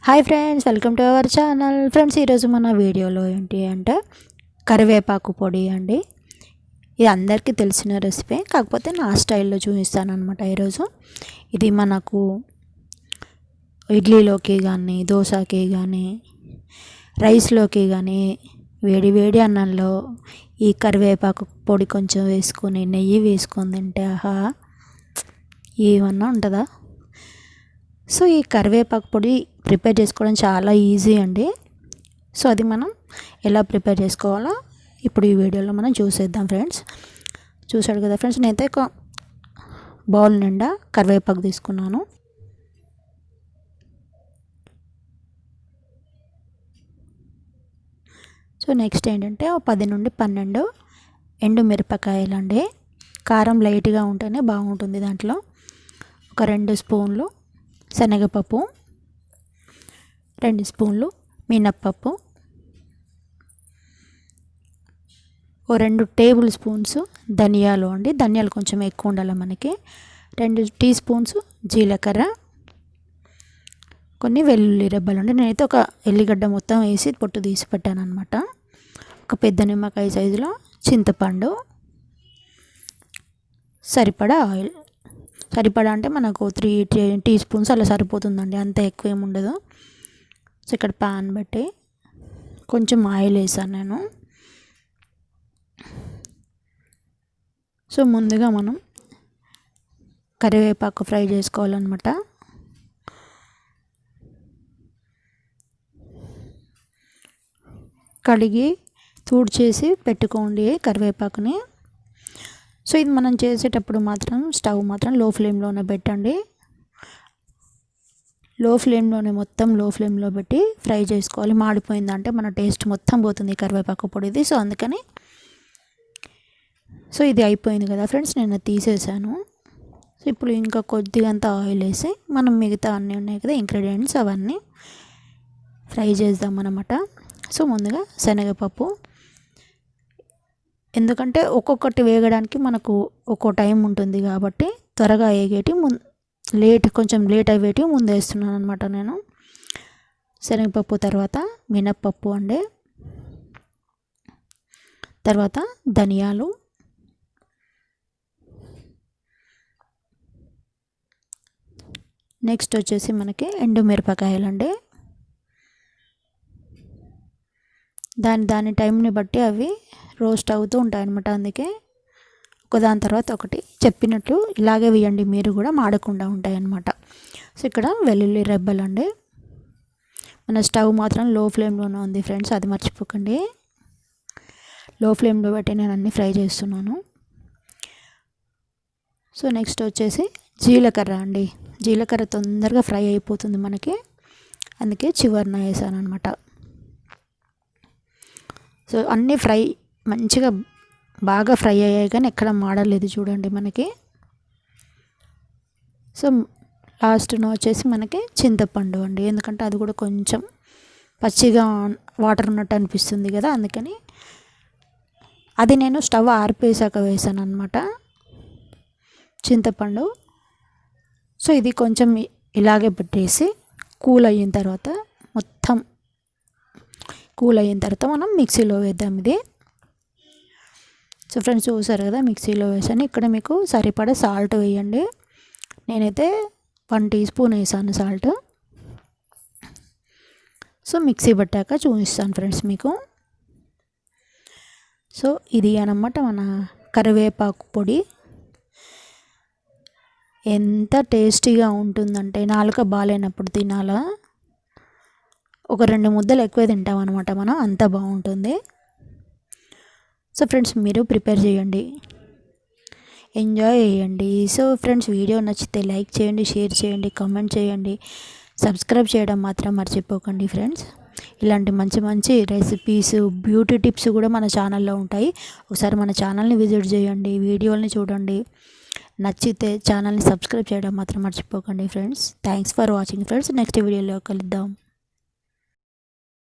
Hi friends, welcome to our channel. Friends, ఈరోజు మన వీడియోలో ఏంటి అంటే కరివేపాకు పొడి అండి. ఇది అందరికీ తెలిసిన రెసిపీ, కాకపోతే నా స్టైల్లో చూపిస్తాను అనమాట. ఈరోజు ఇది మనకు ఇడ్లీలోకి కానీ, దోశకి కానీ, రైస్లోకి కానీ, వేడి వేడి అన్నంలో ఈ కరివేపాకు పొడి కొంచెం వేసుకొని నెయ్యి వేసుకొని తింటే ఆహా ఏమన్నా ఉంటుందా. సో ఈ కరివేపాకు పొడి ప్రిపేర్ చేసుకోవడం చాలా ఈజీ అండి. సో అది మనం ఎలా ప్రిపేర్ చేసుకోవాలో ఇప్పుడు ఈ వీడియోలో మనం చూసేద్దాం ఫ్రెండ్స్. చూసాడు కదా ఫ్రెండ్స్, నేనైతే ఒక బౌల్ నిండా కరివేపాకు తీసుకున్నాను. సో నెక్స్ట్ ఏంటంటే 10 నుండి 12 ఎండు మిరపకాయలు అండి. కారం లైట్గా ఉంటేనే బాగుంటుంది. దాంట్లో ఒక 2 స్పూన్లు శనగపప్పు, 2 స్పూన్లు మినప్పప్పు, ఓ 2 టేబుల్ స్పూన్స్ ధనియాలు అండి. ధనియాలు కొంచెం ఎక్కువ ఉండాలి మనకి. 2 టీ స్పూన్స్ జీలకర్ర, కొన్ని వెల్లుల్లి రెబ్బలు అండి. నేనైతే ఒక ఎల్లిగడ్డ మొత్తం వేసి పొట్టు తీసి పెట్టాను అనమాట. ఒక పెద్ద నిమ్మకాయ సైజులో చింతపండు, సరిపడా ఆయిల్. సరిపడా అంటే మనకు 3 టీ స్పూన్స్ అలా సరిపోతుందండి, అంత ఎక్కువ ఏమి ఉండదు. సో ఇక్కడ పాన్ పెట్టి కొంచెం ఆయిల్ వేసాను నేను. సో ముందుగా మనం కరివేపాకు ఫ్రై చేసుకోవాలన్నమాట. కడిగి తూడ్చేసి పెట్టుకోండి కరివేపాకుని. సో ఇది మనం చేసేటప్పుడు మాత్రం స్టవ్ మాత్రం లో ఫ్లేమ్లోనే పెట్టండి. లో ఫ్లేమ్లో పెట్టి ఫ్రై చేసుకోవాలి. మాడిపోయిందంటే మన టేస్ట్ మొత్తం పోతుంది కరివేపాకు పొడిది. సో అందుకని సో ఇది అయిపోయింది కదా ఫ్రెండ్స్, నేను తీసేసాను. సో ఇప్పుడు ఇంకా కొద్దిగంత ఆయిల్ వేసి మనం మిగతా అన్నీ ఉన్నాయి కదా ఇంగ్రీడియంట్స్, అవన్నీ ఫ్రై చేద్దాం అన్నమాట. సో ముందుగా శనగపప్పు, ఎందుకంటే ఒక్కొక్కటి వేగడానికి మనకు ఒక్కో టైం ఉంటుంది కాబట్టి త్వరగా వేగేటి కొంచెం లేట్ అయ్యేటివి ముందు వేస్తున్నాను అనమాట నేను. శనగపప్పు తర్వాత మినప్పప్పు అండి, తర్వాత ధనియాలు, నెక్స్ట్ వచ్చేసి మనకి ఎండు మిరపకాయలు అండి. దాని టైంని బట్టి అవి రోస్ట్ అవుతూ ఉంటాయి అన్నమాట. అందుకే ఒకదాని తర్వాత ఒకటి చెప్పినట్లు ఇలాగే వేయండి, మీరు కూడా మాడకుండా ఉంటాయి అన్నమాట. సో ఇక్కడ వెల్లుల్లి రెబ్బలు అండి. మన స్టవ్ మాత్రం లో ఫ్లేమ్లోనే ఉంది ఫ్రెండ్స్, అది మర్చిపోకండి. లో ఫ్లేమ్లో పెట్టి నేను అన్నీ ఫ్రై చేస్తున్నాను. సో నెక్స్ట్ వచ్చేసి జీలకర్ర అండి. జీలకర్ర తొందరగా ఫ్రై అయిపోతుంది మనకి, అందుకే చివరిన వేసాను అనమాట. సో అన్నీ మంచిగా బాగా ఫ్రై అయ్యాయి, కానీ ఎక్కడ మాడలేదు చూడండి మనకి. సో లాస్ట్ను వచ్చేసి మనకి చింతపండు అండి, ఎందుకంటే అది కూడా కొంచెం పచ్చిగా వాటర్ ఉన్నట్టు అనిపిస్తుంది కదా, అందుకని అది నేను స్టవ్ ఆర్పేసాక వేసాను అనమాట చింతపండు. సో ఇది కొంచెం ఇలాగే పెట్టేసి కూల్ అయిన తర్వాత మనం మిక్సీలో వేద్దాం ఇది. సో ఫ్రెండ్స్ చూసారు కదా, మిక్సీలో వేసాను. ఇక్కడ మీకు సరిపడా సాల్ట్ వేయండి. నేనైతే 1 టీ స్పూన్ వేసాను సాల్ట్. సో మిక్సీ పట్టాక చూపిస్తాను ఫ్రెండ్స్ మీకు. సో ఇది అన్నమాట మన కరివేపాకు పొడి. ఎంత టేస్టీగా ఉంటుందంటే నాలుక బాగాలేనప్పుడు తినాలా, ఒక 2 ముద్దలు ఎక్కువ తింటాం అనమాట మనం, అంత బాగుంటుంది. సో ఫ్రెండ్స్ మీరు ప్రిపేర్ చేయండి, ఎంజాయ్ చేయండి. సో ఫ్రెండ్స్ వీడియో నచ్చితే లైక్ చేయండి, షేర్ చేయండి, కామెంట్ చేయండి, సబ్స్క్రైబ్ చేయడం మాత్రం మర్చిపోకండి ఫ్రెండ్స్. ఇలాంటి మంచి రెసిపీస్, బ్యూటీ టిప్స్ కూడా మన ఛానల్లో ఉంటాయి. ఒకసారి మన ఛానల్ని విజిట్ చేయండి, వీడియోల్ని చూడండి. నచ్చితే ఛానల్ని సబ్స్క్రైబ్ చేయడం మాత్రం మర్చిపోకండి friends. Thanks for watching friends. Next వీడియోలో కలుద్దాం.